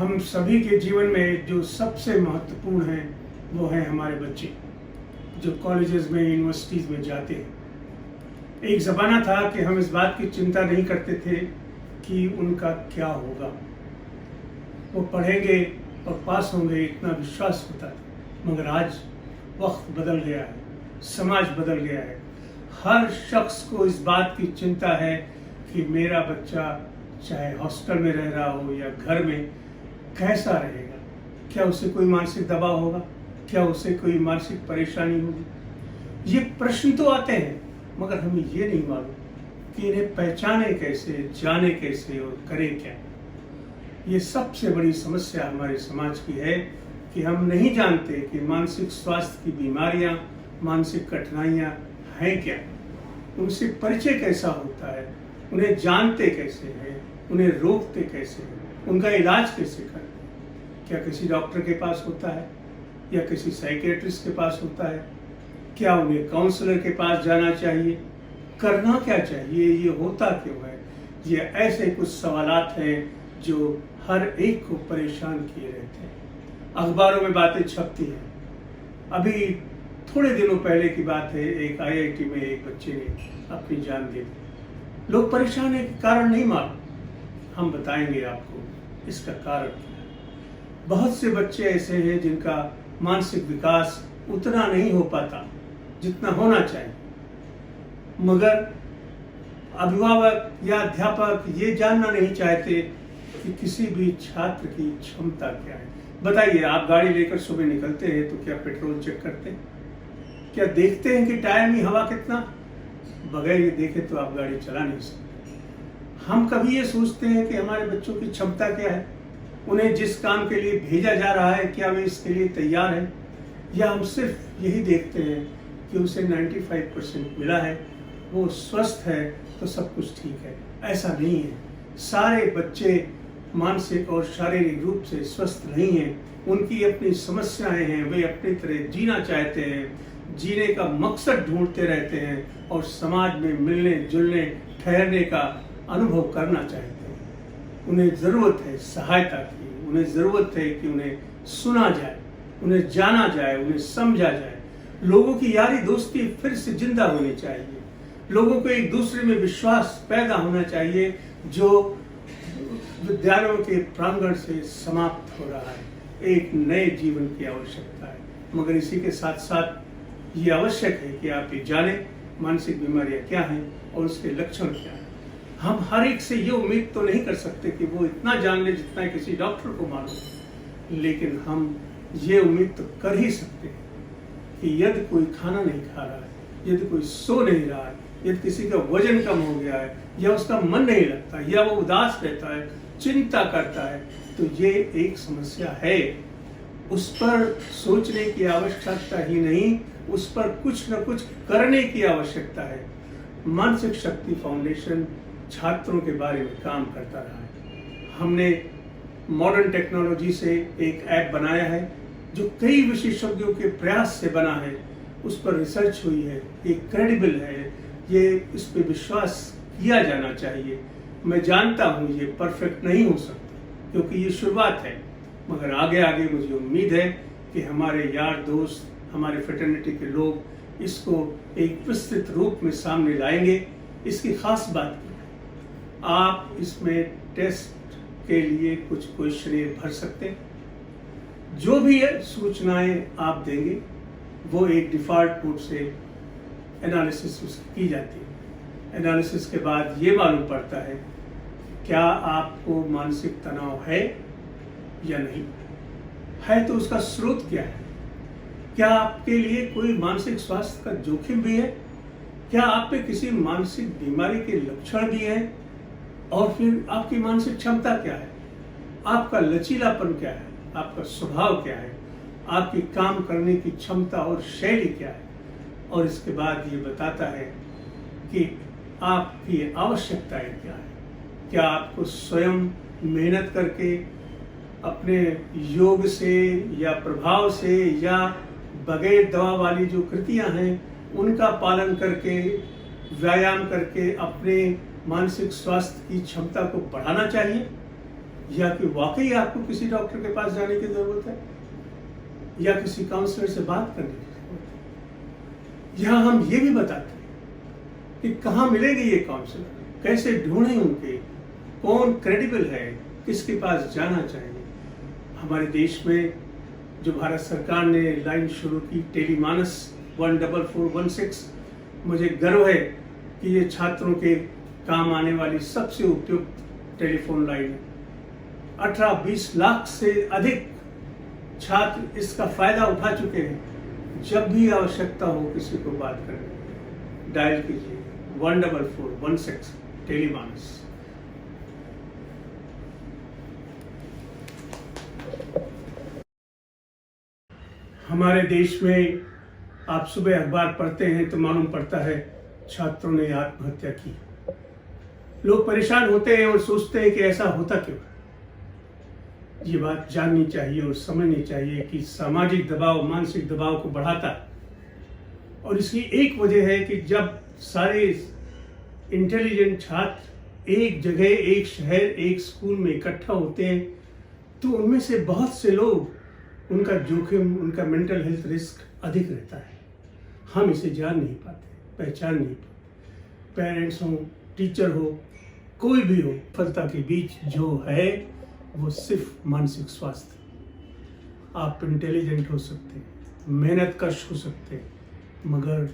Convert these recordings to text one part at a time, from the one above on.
हम सभी के जीवन में जो सबसे महत्वपूर्ण है वो है हमारे बच्चे जो कॉलेजेस में यूनिवर्सिटीज़ में जाते हैं। एक ज़माना था कि हम इस बात की चिंता नहीं करते थे कि उनका क्या होगा, वो पढ़ेंगे और पास होंगे, इतना विश्वास होता था। मगर आज वक्त बदल गया है, समाज बदल गया है। हर शख्स को इस बात की चिंता है कि मेरा बच्चा चाहे हॉस्टल में रह रहा हो या घर में कैसा रहेगा, क्या उसे कोई मानसिक दबाव होगा, क्या उसे कोई मानसिक परेशानी होगी। ये प्रश्न तो आते हैं मगर हमें ये नहीं मालूम कि इन्हें पहचाने कैसे, जाने कैसे और करें क्या। ये सबसे बड़ी समस्या हमारे समाज की है कि हम नहीं जानते कि मानसिक स्वास्थ्य की बीमारियां, मानसिक कठिनाइयां हैं क्या, उनसे परिचय कैसा होता है, उन्हें जानते कैसे हैं, उन्हें रोकते कैसे हैं, उनका इलाज कैसे करते हैं। क्या किसी डॉक्टर के पास होता है या किसी साइकियाट्रिस्ट के पास होता है? क्या उन्हें काउंसलर के पास जाना चाहिए? करना क्या चाहिए? ये होता क्यों है? ये ऐसे कुछ सवालात हैं जो हर एक को परेशान किए रहते हैं। अखबारों में बातें छपती हैं। अभी थोड़े दिनों पहले की बात है, एक IIT में एक बच्चे ने अपनी जान दे दी। लोग परेशान है कि कारण नहीं मालूम। हम बताएंगे आपको इसका कारण क्या है। बहुत से बच्चे ऐसे हैं जिनका मानसिक विकास उतना नहीं हो पाता जितना होना चाहिए, मगर अभिभावक या अध्यापक ये जानना नहीं चाहते कि किसी भी छात्र की क्षमता क्या है। बताइए, आप गाड़ी लेकर सुबह निकलते हैं तो क्या पेट्रोल चेक करते हैं? क्या देखते हैं कि टायर में हवा कितना? बगैर ये देखे तो आप गाड़ी चला नहीं सकते। हम कभी ये सोचते हैं कि हमारे बच्चों की क्षमता क्या है, उन्हें जिस काम के लिए भेजा जा रहा है क्या वे इसके लिए तैयार हैं, या हम सिर्फ यही देखते हैं कि उसे 95% मिला है, वो स्वस्थ है तो सब कुछ ठीक है। ऐसा नहीं है। सारे बच्चे मानसिक और शारीरिक रूप से स्वस्थ नहीं हैं। उनकी अपनी समस्याएं हैं, वे अपनी तरह जीना चाहते हैं, जीने का मकसद ढूंढते रहते हैं और समाज में मिलने जुलने ठहरने का अनुभव करना चाहते हैं। उन्हें ज़रूरत है सहायता की, उन्हें ज़रूरत है कि उन्हें सुना जाए, उन्हें जाना जाए, उन्हें समझा जाए। लोगों की यारी दोस्ती फिर से जिंदा होनी चाहिए। लोगों को एक दूसरे में विश्वास पैदा होना चाहिए जो विद्यालयों के प्रांगण से समाप्त हो रहा है। एक नए जीवन की आवश्यकता है, मगर इसी के साथ साथ ये आवश्यक है कि आप ये जानें मानसिक बीमारियां क्या हैं और उसके लक्षण क्या हैं। हम हर एक से ये उम्मीद तो नहीं कर सकते कि वो इतना जान ले जितना किसी डॉक्टर को मालूम, लेकिन हम ये उम्मीद तो कर ही सकते हैं कि यदि कोई खाना नहीं खा रहा है, यदि कोई सो नहीं रहा है, यदि किसी का वजन कम हो गया है, या उसका मन नहीं लगता, या वो उदास रहता है, चिंता करता है, तो ये एक समस्या है। उस पर सोचने की आवश्यकता ही नहीं, उस पर कुछ न कुछ करने की आवश्यकता है। मानसिक शक्ति फाउंडेशन छात्रों के बारे में काम करता रहा है। हमने मॉडर्न टेक्नोलॉजी से एक ऐप बनाया है जो कई विशेषज्ञों के प्रयास से बना है। उस पर रिसर्च हुई है, ये क्रेडिबल है, ये इस पे विश्वास किया जाना चाहिए। मैं जानता हूँ ये परफेक्ट नहीं हो सकता क्योंकि ये शुरुआत है, मगर आगे आगे मुझे उम्मीद है कि हमारे यार दोस्त, हमारे फ्रेटर्निटी के लोग इसको एक विस्तृत रूप में सामने लाएंगे। इसकी खास बात है, आप इसमें टेस्ट के लिए कुछ क्वेश्चन भर सकते हैं। जो भी सूचनाएं आप देंगे वो एक डिफ़ॉल्ट मोड से एनालिसिस उसकी की जाती है। एनालिसिस के बाद ये मालूम पड़ता है क्या आपको मानसिक तनाव है या नहीं है, तो उसका स्रोत क्या है, क्या आपके लिए कोई मानसिक स्वास्थ्य का जोखिम भी है, क्या आप पे किसी मानसिक बीमारी के लक्षण भी हैं, और फिर आपकी मानसिक क्षमता क्या है, आपका लचीलापन क्या है, आपका स्वभाव क्या है, आपकी काम करने की क्षमता और शैली क्या है। और इसके बाद ये बताता है कि आपकी आवश्यकताएं क्या है। क्या आपको स्वयं मेहनत करके अपने योग से या प्रभाव से या बगैर दवा वाली जो कृतियां हैं उनका पालन करके, व्यायाम करके अपने मानसिक स्वास्थ्य की क्षमता को बढ़ाना चाहिए, या कि वाकई आपको किसी डॉक्टर के पास जाने की ज़रूरत है या किसी काउंसलर से बात करने की ज़रूरत है। यहाँ हम ये भी बताते हैं कि कहाँ मिलेंगे ये काउंसलर, कैसे ढूंढें उनके, कौन क्रेडिबल है, किसके पास जाना चाहिए। हमारे देश में जो भारत सरकार ने लाइन शुरू की टेलीमानस 14416, मुझे गर्व है कि ये छात्रों के काम आने वाली सबसे उपयुक्त टेलीफोन लाइन है। 18-20 लाख से अधिक छात्र इसका फायदा उठा चुके हैं। जब भी आवश्यकता हो किसी को बात करने, डायल कीजिए 14416 टेलीमानस। हमारे देश में आप सुबह अखबार पढ़ते हैं तो मालूम पड़ता है छात्रों ने आत्महत्या की। लोग परेशान होते हैं और सोचते हैं कि ऐसा होता क्यों। ये बात जाननी चाहिए और समझनी चाहिए कि सामाजिक दबाव मानसिक दबाव को बढ़ाता है और इसकी एक वजह है कि जब सारे इंटेलिजेंट छात्र एक जगह, एक शहर, एक स्कूल में इकट्ठा होते हैं तो उनमें से बहुत से लोग, उनका जोखिम, उनका मेंटल हेल्थ रिस्क अधिक रहता है। हम इसे जान नहीं पाते, पहचान नहीं पाते। पेरेंट्स हो, टीचर हो, कोई भी हो, सफलता के बीच जो है वो सिर्फ मानसिक स्वास्थ्य। आप इंटेलिजेंट हो सकते हैं, मेहनत कश हो सकते हैं, मगर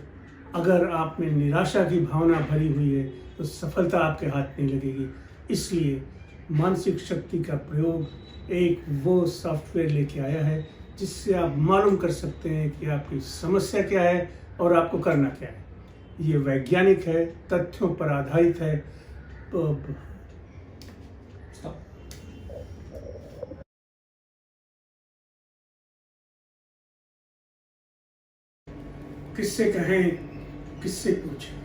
अगर आप में निराशा की भावना भरी हुई है तो सफलता आपके हाथ नहीं लगेगी। इसलिए मानसिक शक्ति का प्रयोग एक वो सॉफ्टवेयर लेके आया है जिससे आप मालूम कर सकते हैं कि आपकी समस्या क्या है और आपको करना क्या है। ये वैज्ञानिक है, तथ्यों पर आधारित है। तो किससे कहें, किससे पूछें।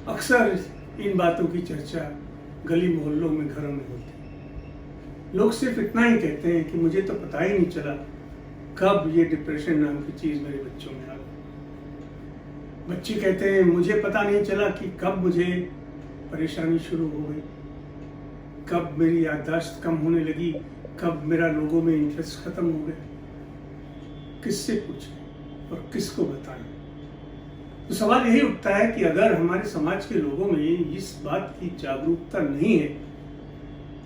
अक्सर इन बातों की चर्चा गली मोहल्लों में, घरों में होती है। लोग सिर्फ इतना ही कहते हैं कि मुझे तो पता ही नहीं चला कब ये डिप्रेशन नाम की चीज मेरे बच्चों में आ गई। बच्चे कहते हैं मुझे पता नहीं चला कि कब मुझे परेशानी शुरू हो गई, कब मेरी याददाश्त कम होने लगी, कब मेरा लोगों में इंटरेस्ट खत्म हो गया। किससे पूछें और किसको बताएं। तो सवाल यही उठता है कि अगर हमारे समाज के लोगों में इस बात की जागरूकता नहीं है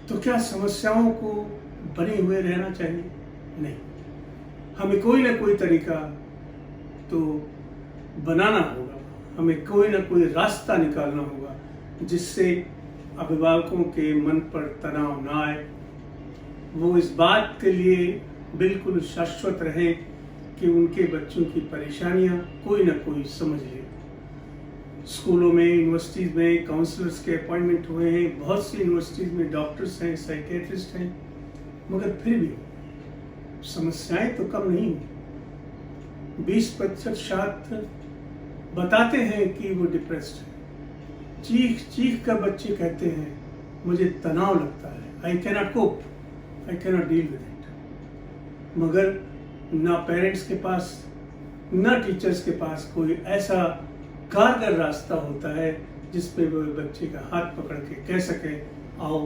तो क्या समस्याओं को बने हुए रहना चाहिए? नहीं, हमें कोई ना कोई तरीका तो बनाना होगा, हमें कोई ना कोई रास्ता निकालना होगा जिससे अभिभावकों के मन पर तनाव ना आए, वो इस बात के लिए बिल्कुल शाश्वत रहे कि उनके बच्चों की परेशानियां कोई ना कोई समझ ले। स्कूलों में, यूनिवर्सिटीज़ में काउंसलर्स के अपॉइंटमेंट हुए हैं, बहुत सी यूनिवर्सिटीज़ में डॉक्टर्स हैं, साइकेट्रिस्ट हैं, मगर फिर भी समस्याएं तो कम नहीं हुई। 20% छात्र बताते हैं कि वो डिप्रेस्ड है। चीख चीख कर बच्चे कहते हैं मुझे तनाव लगता है, I cannot cope, I cannot deal with it. मगर ना पेरेंट्स के पास, ना टीचर्स के पास कोई ऐसा कारगर रास्ता होता है जिस पे वो बच्चे का हाथ पकड़ के कह सके आओ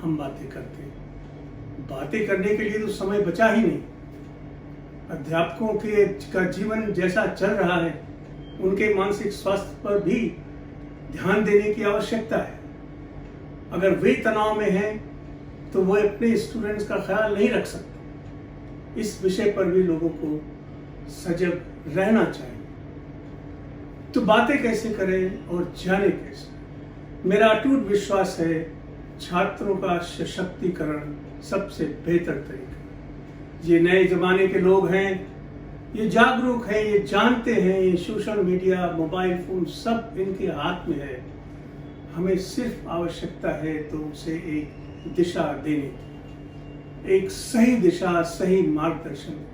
हम बातें करते हैं। बातें करने के लिए तो समय बचा ही नहीं। अध्यापकों के का जीवन जैसा चल रहा है, उनके मानसिक स्वास्थ्य पर भी ध्यान देने की आवश्यकता है। अगर वे तनाव में हैं तो वो अपने स्टूडेंट्स का ख्याल नहीं रख सकते। इस विषय पर भी लोगों को सजग रहना चाहिए। तो बातें कैसे करें और जाने कैसे? मेरा अटूट विश्वास है छात्रों का सशक्तिकरण सबसे बेहतर तरीका। ये नए जमाने के लोग हैं, ये जागरूक हैं, ये जानते हैं, ये सोशल मीडिया, मोबाइल फोन सब इनके हाथ में है। हमें सिर्फ आवश्यकता है तो उसे एक दिशा देने की, एक सही दिशा, सही मार्गदर्शन।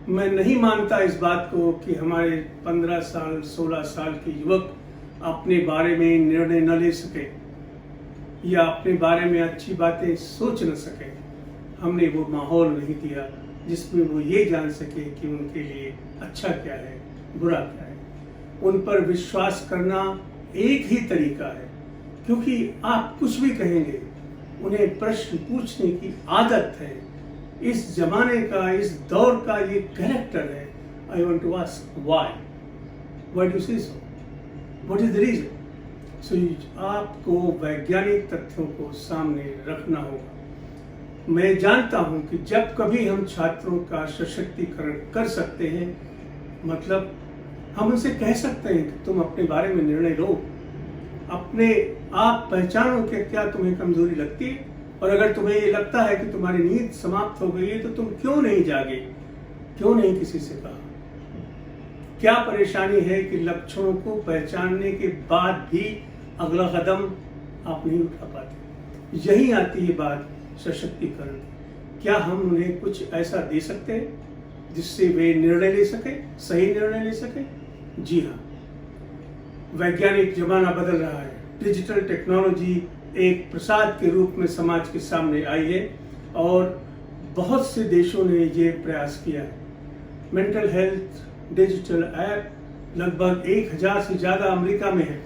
मैं नहीं मानता इस बात को कि हमारे 15 साल 16 साल के युवक अपने बारे में निर्णय न ले सके या अपने बारे में अच्छी बातें सोच न सके। हमने वो माहौल नहीं दिया जिसमें वो ये जान सके कि उनके लिए अच्छा क्या है, बुरा क्या है। उन पर विश्वास करना एक ही तरीका है, क्योंकि आप कुछ भी कहेंगे उन्हें प्रश्न पूछने की आदत है। इस जमाने का, इस दौर का ये कैरेक्टर है। I want to ask why do say so, what is the reason? So आपको वैज्ञानिक तथ्यों को सामने रखना होगा। मैं जानता हूं कि जब कभी हम छात्रों का सशक्तिकरण कर सकते हैं, मतलब हम उनसे कह सकते हैं कि तुम अपने बारे में निर्णय लो, अपने आप पहचानो कि क्या तुम्हें कमजोरी लगती है, और अगर तुम्हें ये लगता है कि तुम्हारी नींद समाप्त हो गई है तो तुम क्यों नहीं जागे, क्यों नहीं किसी से कहा? क्या परेशानी है कि लक्षणों को पहचानने के बाद भी अगला कदम आप नहीं उठा पाते? यही आती है बात सशक्तिकरण। क्या हम उन्हें कुछ ऐसा दे सकते हैं जिससे वे निर्णय ले सके, सही निर्णय ले सके? जी हाँ, वैज्ञानिक जमाना बदल रहा है। डिजिटल टेक्नोलॉजी एक प्रसाद के रूप में समाज के सामने आई है और बहुत से देशों ने ये प्रयास किया है। मेंटल हेल्थ डिजिटल ऐप लगभग 1000 से ज़्यादा अमेरिका में है,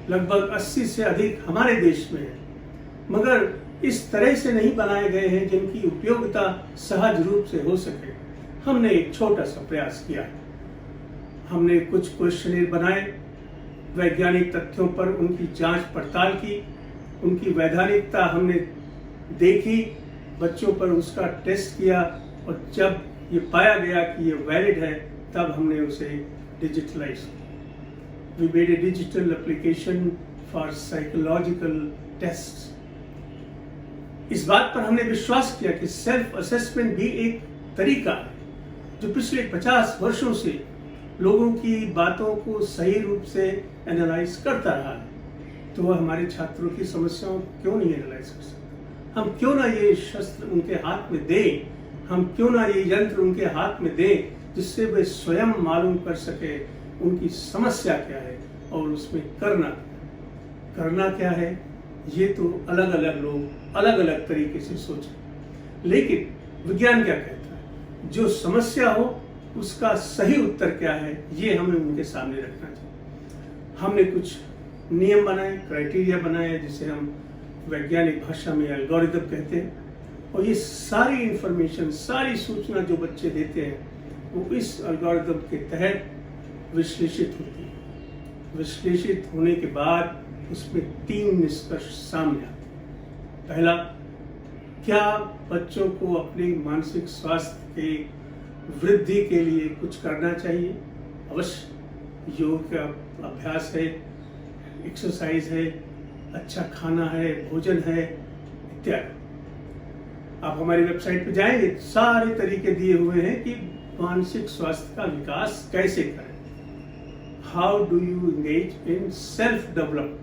लगभग 80 से अधिक हमारे देश में है, मगर इस तरह से नहीं बनाए गए हैं जिनकी उपयोगिता सहज रूप से हो सके। हमने एक छोटा सा प्रयास किया है। हमने कुछ क्वेश्चनर बनाए, वैज्ञानिक तथ्यों पर उनकी जांच पड़ताल की, उनकी वैधानिकता हमने देखी, बच्चों पर उसका टेस्ट किया, और जब ये पाया गया कि ये वैलिड है तब हमने उसे डिजिटलाइज किया। We made a digital application for psychological test. इस बात पर हमने विश्वास किया कि सेल्फ असेसमेंट भी एक तरीका है जो पिछले 50 वर्षों से लोगों की बातों को सही रूप से एनालाइज करता रहा है। तो वह हमारे छात्रों की समस्याओं को क्यों नहीं एनालाइज कर सकता? हम क्यों ना ये शस्त्र उनके हाथ में दें, हम क्यों ना ये यंत्र उनके हाथ में दें जिससे वे स्वयं मालूम कर सके उनकी समस्या क्या है और उसमें करना क्या है। ये तो अलग अलग लोग अलग अलग तरीके से सोचें, लेकिन विज्ञान क्या कहता है? जो समस्या हो उसका सही उत्तर क्या है, ये हमें उनके सामने रखना चाहिए। हमने कुछ नियम बनाए, क्राइटेरिया बनाए, जिसे हम वैज्ञानिक भाषा में एल्गोरिथम कहते हैं, और ये सारी इंफॉर्मेशन, सारी सूचना जो बच्चे देते हैं वो इस एल्गोरिथम के तहत विश्लेषित होती है। विश्लेषित होने के बाद उसमें 3 निष्कर्ष सामने आते हैं। पहला, क्या बच्चों को अपने मानसिक स्वास्थ्य के वृद्धि के लिए कुछ करना चाहिए? अवश्य। योग का अभ्यास है, एक्सरसाइज है, अच्छा खाना है, भोजन है, इत्यादि। आप हमारी वेबसाइट पर जाएंगे, सारे तरीके दिए हुए हैं कि मानसिक स्वास्थ्य का विकास कैसे करें। How do you engage in self development.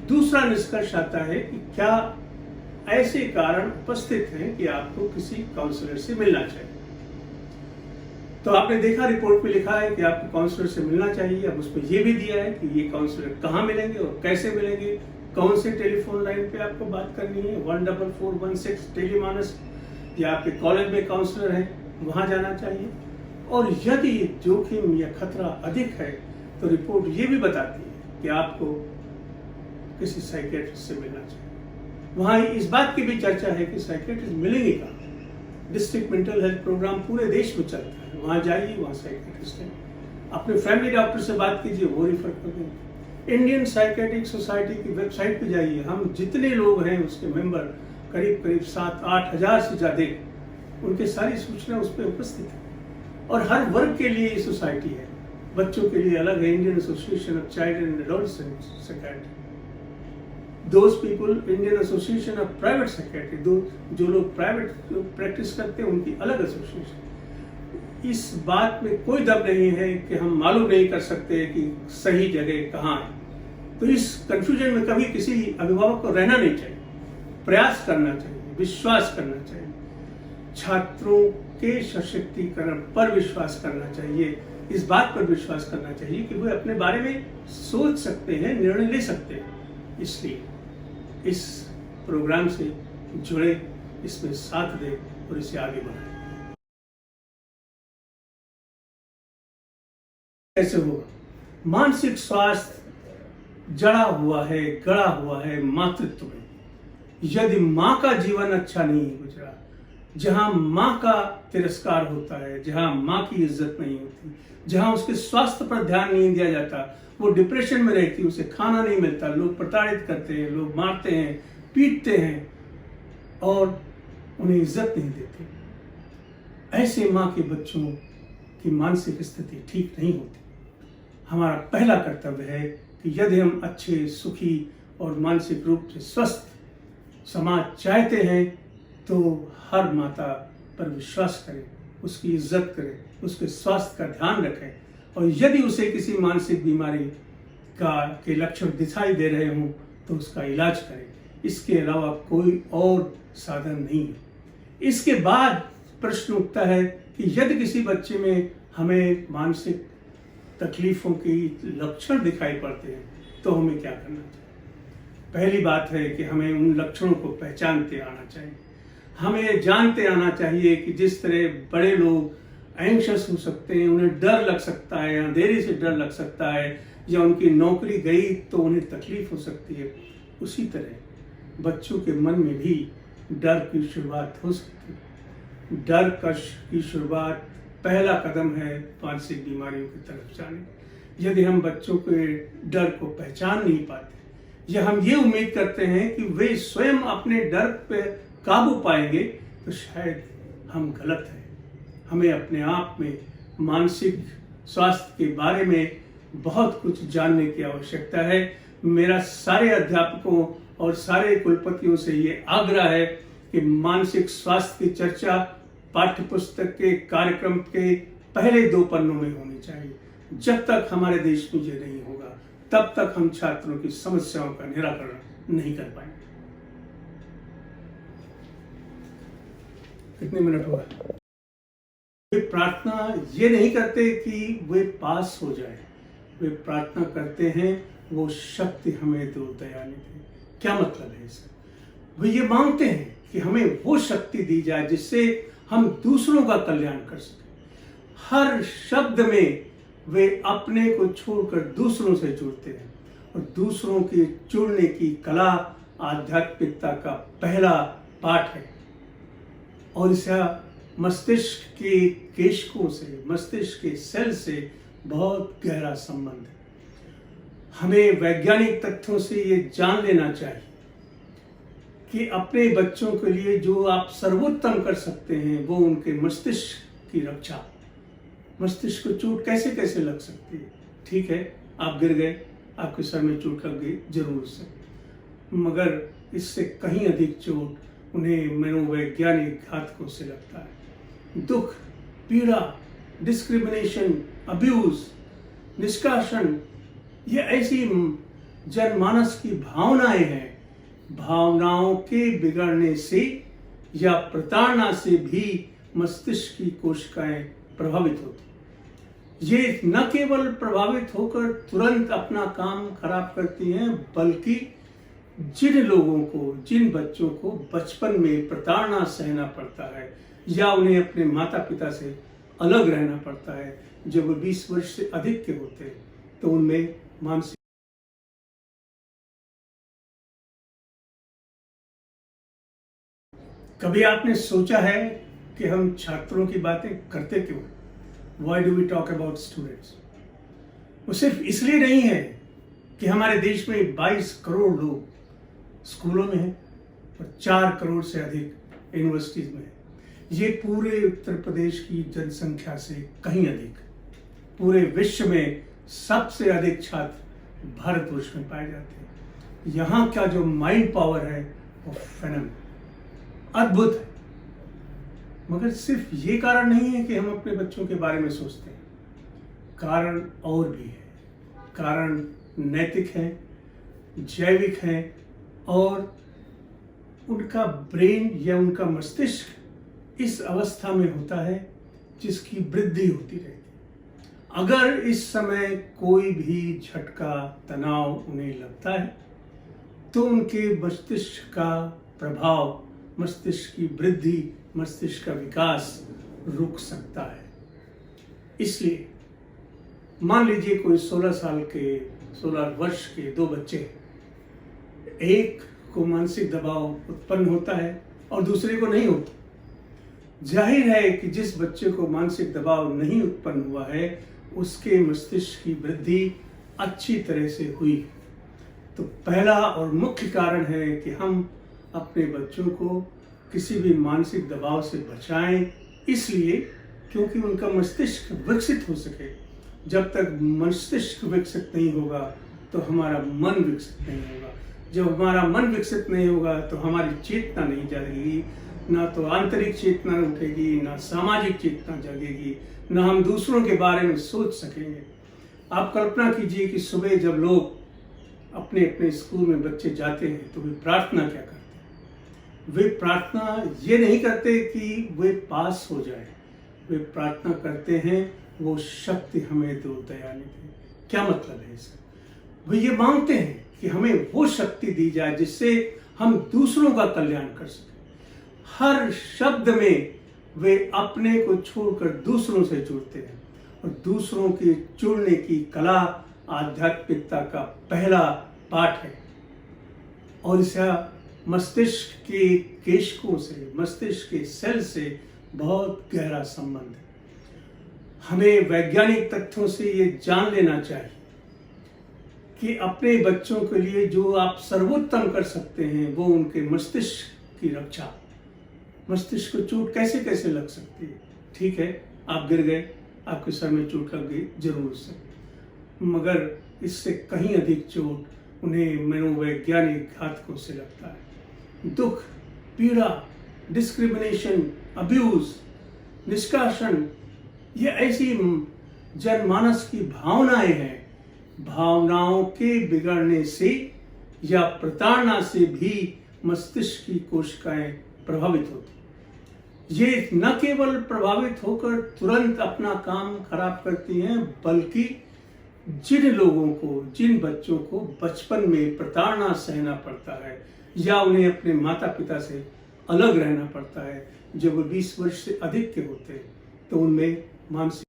दूसरा निष्कर्ष आता है कि क्या ऐसे कारण उपस्थित हैं कि आपको किसी काउंसलर से मिलना चाहिए। तो आपने देखा रिपोर्ट में लिखा है कि आपको काउंसलर से मिलना चाहिए। अब उसमें यह भी दिया है कि ये काउंसलर कहाँ मिलेंगे और कैसे मिलेंगे, कौन से टेलीफोन लाइन पे आपको बात करनी है, 14416 टेलीमानस, या आपके कॉलेज में काउंसलर है वहाँ जाना चाहिए। और यदि जोखिम या खतरा अधिक है तो रिपोर्ट ये भी बताती है कि आपको किसी साइकियाट्रिस्ट से मिलना चाहिए। वहाँ इस बात की भी चर्चा है कि साइकियाट्रिस्ट मिलेंगे कहाँ। डिस्ट्रिक्ट मेंटल हेल्थ प्रोग्राम पूरे देश में चलता है, वहाँ जाइए, वहाँ साइकियाट्रिस्ट है। अपने फैमिली डॉक्टर से बात कीजिए, वो रिफर कर देंगे। इंडियन साइकियाट्रिक सोसाइटी की वेबसाइट पे जाइए, हम जितने लोग हैं उसके मेंबर करीब 7-8 हजार से ज़्यादा, उनके सारी सूचना उस पर उपस्थित है। और हर वर्ग के लिए ये सोसाइटी है। बच्चों के लिए अलग है, Indian association of child and adolescent psychiatry. Those people, Indian association of private psychiatry, जो लोग प्राइवेट प्रैक्टिस करते हैं उनकी अलग एसोसिएशन। इस बात में कोई दम नहीं है कि हम मालूम नहीं कर सकते कि सही जगह कहाँ है। तो इस कंफ्यूजन में कभी किसी अभिभावक को रहना नहीं चाहिए। प्रयास करना चाहिए, विश्वास करना चाहिए, छात्रों के सशक्तिकरण पर विश्वास करना चाहिए, इस बात पर विश्वास करना चाहिए कि वे अपने बारे में सोच सकते हैं, निर्णय ले सकते हैं। इसलिए इस प्रोग्राम से जुड़े, इसमें साथ दें और इसे आगे बढ़ाएं। कैसे होगा? मानसिक स्वास्थ्य जड़ा हुआ है, गड़ा हुआ है मातृत्व में। यदि माँ का जीवन अच्छा नहीं गुजरा, जहाँ माँ का तिरस्कार होता है, जहाँ माँ की इज्जत नहीं होती, जहाँ उसके स्वास्थ्य पर ध्यान नहीं दिया जाता, वो डिप्रेशन में रहती, उसे खाना नहीं मिलता, लोग प्रताड़ित करते हैं, लोग मारते हैं, पीटते हैं और उन्हें इज्जत नहीं देते। ऐसे माँ के बच्चों की मानसिक स्थिति ठीक नहीं होती। हमारा पहला कर्तव्य है कि यदि हम अच्छे, सुखी और मानसिक रूप से स्वस्थ समाज चाहते हैं तो हर माता पर विश्वास करें, उसकी इज्जत करें, उसके स्वास्थ्य का ध्यान रखें, और यदि उसे किसी मानसिक बीमारी के लक्षण दिखाई दे रहे हों तो उसका इलाज करें। इसके अलावा कोई और साधन नहीं है। इसके बाद प्रश्न उठता है कि यदि किसी बच्चे में हमें मानसिक तकलीफों के लक्षण दिखाई पड़ते हैं तो हमें क्या करना चाहिए। पहली बात है कि हमें उन लक्षणों को पहचानते आना चाहिए। हमें जानते आना चाहिए कि जिस तरह बड़े लोग एंग्शियस हो सकते हैं, उन्हें डर लग सकता है, अंधेरे से डर लग सकता है, या उनकी नौकरी गई तो उन्हें तकलीफ हो सकती है, उसी तरह बच्चों के मन में भी डर की शुरुआत हो सकती है। डर की शुरुआत पहला कदम है मानसिक बीमारियों की तरफ जाने। यदि हम बच्चों के डर को पहचान नहीं पाते या हम ये उम्मीद करते हैं कि वे स्वयं अपने डर पे काबू पाएंगे तो शायद हम गलत हैं। हमें अपने आप में मानसिक स्वास्थ्य के बारे में बहुत कुछ जानने की आवश्यकता है। मेरा सारे अध्यापकों और सारे कुलपतियों से ये आग्रह है कि मानसिक स्वास्थ्य की चर्चा पाठ्यपुस्तक के कार्यक्रम के पहले 2 पन्नों में होनी चाहिए। जब तक हमारे देश में ये नहीं होगा तब तक हम छात्रों की समस्याओं का निराकरण नहीं कर पाएंगे। कितने मिनट हुआ? वे प्रार्थना ये नहीं करते कि वे पास हो जाए, वे प्रार्थना करते हैं वो शक्ति हमें दो दयानिधि। क्या मतलब है इसका? वे ये मांगते हैं कि हमें वो शक्ति दी जाए जिससे हम दूसरों का कल्याण कर सकें। हर शब्द में वे अपने को छोड़कर दूसरों से जुड़ते हैं, और दूसरों के जुड़ने की कला आध्यात्मिकता का पहला पाठ है। और इसका मस्तिष्क के केशकों से, मस्तिष्क के सेल से बहुत गहरा संबंध है। हमें वैज्ञानिक तथ्यों से ये जान लेना चाहिए कि अपने बच्चों के लिए जो आप सर्वोत्तम कर सकते हैं वो उनके मस्तिष्क की रक्षा। मस्तिष्क को चोट कैसे कैसे लग सकती है? ठीक है, आप गिर गए, आपके सर में चोट लग गई, जरूर से, मगर इससे कहीं अधिक चोट उन्हें मनोवैज्ञानिक घातकों से लगता है। दुख, पीड़ा, डिस्क्रिमिनेशन, अब्यूज, निष्कासन, ये ऐसी जनमानस की भावनाएं हैं। भावनाओं के बिगड़ने से या प्रताड़ना से भी मस्तिष्क की कोशिकाएं प्रभावित होती। ये न केवल प्रभावित होकर तुरंत अपना काम खराब करती हैं, बल्कि जिन लोगों को, जिन बच्चों को बचपन में प्रताड़ना सहना पड़ता है या उन्हें अपने माता पिता से अलग रहना पड़ता है, जब वो 20 वर्ष से अधिक के होते हैं, तो उनमें मानसिक कभी आपने सोचा है कि हम छात्रों की बातें करते क्यों? Why do we talk about students? वो सिर्फ इसलिए नहीं है कि हमारे देश में 22 करोड़ लोग स्कूलों में हैं और 4 करोड़ से अधिक यूनिवर्सिटीज में हैं। ये पूरे उत्तर प्रदेश की जनसंख्या से कहीं अधिक। पूरे विश्व में सबसे अधिक छात्र भारतवर्ष में पाए जाते हैं। यहाँ का जो माइंड पावर है वो फेनोमेनल, अद्भुत है। मगर सिर्फ ये कारण नहीं है कि हम अपने बच्चों के बारे में सोचते हैं, कारण और भी है। कारण नैतिक है, जैविक है, और उनका ब्रेन या उनका मस्तिष्क इस अवस्था में होता है जिसकी वृद्धि होती रहती है। अगर इस समय कोई भी झटका, तनाव उन्हें लगता है तो उनके मस्तिष्क का प्रभाव, मस्तिष्क की वृद्धि, मस्तिष्क का विकास रुक सकता है। इसलिए मान लीजिए कोई 16 वर्ष के 2 बच्चे, एक को मानसिक दबाव उत्पन्न होता है और दूसरे को नहीं होता। जाहिर है कि जिस बच्चे को मानसिक दबाव नहीं उत्पन्न हुआ है उसके मस्तिष्क की वृद्धि अच्छी तरह से हुई। तो पहला और मुख्य कारण है कि हम अपने बच्चों को किसी भी मानसिक दबाव से बचाएं, इसलिए क्योंकि उनका मस्तिष्क विकसित हो सके। जब तक मस्तिष्क विकसित नहीं होगा तो हमारा मन विकसित नहीं होगा। जब हमारा मन विकसित नहीं होगा तो हमारी चेतना नहीं जागेगी, ना तो आंतरिक चेतना उठेगी, ना सामाजिक चेतना जागेगी, ना हम दूसरों के बारे में सोच सकेंगे। आप कल्पना कीजिए कि सुबह जब लोग अपने अपने स्कूल में बच्चे जाते हैं तो वे प्रार्थना क्या करते हैं? वे प्रार्थना ये नहीं करते कि वे पास हो जाए, वे प्रार्थना करते हैं वो शक्ति हमें दो दयानिधि। क्या मतलब है इसका? वे ये मांगते हैं कि हमें वो शक्ति दी जाए जिससे हम दूसरों का कल्याण कर सकें। हर शब्द में वे अपने को छोड़कर दूसरों से जुड़ते हैं और दूसरों के जुड़ने की कला आध्यात्मिकता का पहला पाठ है। और इसका मस्तिष्क के केशिकाओं से, मस्तिष्क के सेल से बहुत गहरा संबंध है। हमें वैज्ञानिक तथ्यों से ये जान लेना चाहिए कि अपने बच्चों के लिए जो आप सर्वोत्तम कर सकते हैं वो उनके मस्तिष्क की रक्षा। मस्तिष्क को चोट कैसे कैसे लग सकती है? ठीक है, आप गिर गए, आपके सर में चोट लग गई, जरूर से, मगर इससे कहीं अधिक चोट उन्हें मनोवैज्ञानिक घातकों से लगता है। दुख, पीड़ा, डिस्क्रिमिनेशन, अब्यूज, निष्कासन, ये ऐसी जनमानस की भावनाएं हैं। भावनाओं के बिगड़ने से या प्रताड़ना से भी मस्तिष्क की कोशिकाएं प्रभावित होती। ये न केवल प्रभावित होकर तुरंत अपना काम खराब करती हैं, बल्कि जिन लोगों को, जिन बच्चों को बचपन में प्रताड़ना सहना पड़ता है या उन्हें अपने माता पिता से अलग रहना पड़ता है, जब वो 20 वर्ष से अधिक के होते हैं, तो उनमें मानसिक